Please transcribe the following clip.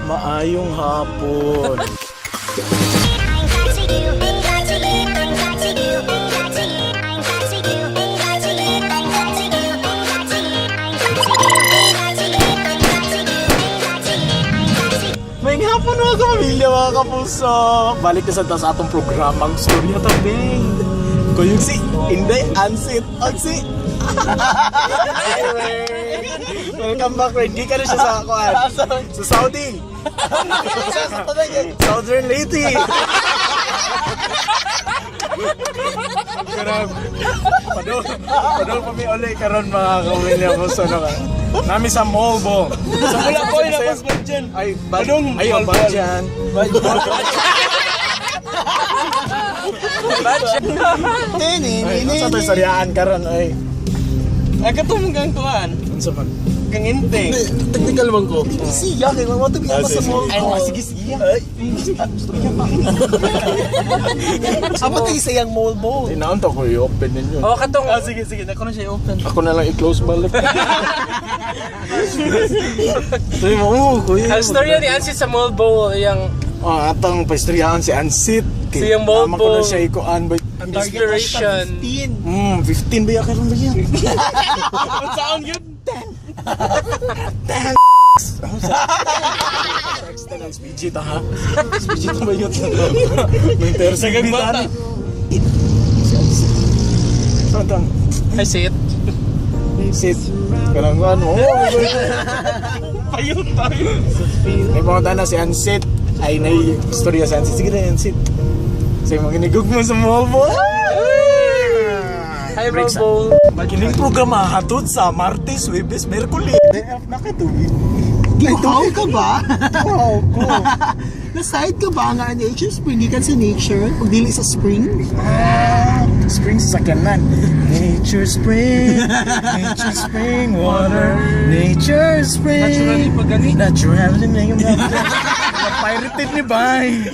Maayong hapon. May hapon mga kapamilya, mga kapuso. Balik na sa atong programang Storya Tabing. Kung yung si Inday Ansit Ansi. Welcome back, Red. Di ka na siya sa kuan. Sa Saudi. Southern Lady. Karang padol pa mi uli karon mga kapamilya mo sa nami sa Molbo. Sa mula ko na pas dyan. Ay, badong ayo ba dyan. Ini sa to sariaan karon ay. Ay katong gang kuan. Unsa man? Kang inteng. Technical man ko. Siya kay mo to biya sa Molbo. Ay sige sige. Amo tayo sa yung Molbo. Tinaon to ko i-open ninyo. Oh katong. Ah sige sige, nako na siya open. Ako na lang i-close balik. Tuy mo kuya. Ang storya ni Ansit sa Mall Bowl yung Atong paistoryahan si Ansit. Si yung Molbo. Tama ko na siya ikuan ba. inspiration. 15 ba karon ba yan? Saan yun? 10. Extra ng SPG ta ha. SPG ta ba yun? May tersa Nagagmata. Si Ansit. Saan? Ay sit. Sit. Karang ano? Ayun tayo. May pumunta na si Ansit. Ay, na-istorya si Ansit. Sige na, Ansit. Say, maginigog mo sa Molbo. Hi Mall Bowl. Kining programa hatod sa Martes, Webes, Merkulis. Nakatuwid. Gihaw ka ba? Wow, cool. Naside ka ba nga nature spring? Gikan sa nature? Pag dili sa spring? Spring sa sakyanan. Nature spring, nature spring water, nature spring. Naturally pag gani. Naturally na yung mga pirated ni Bay.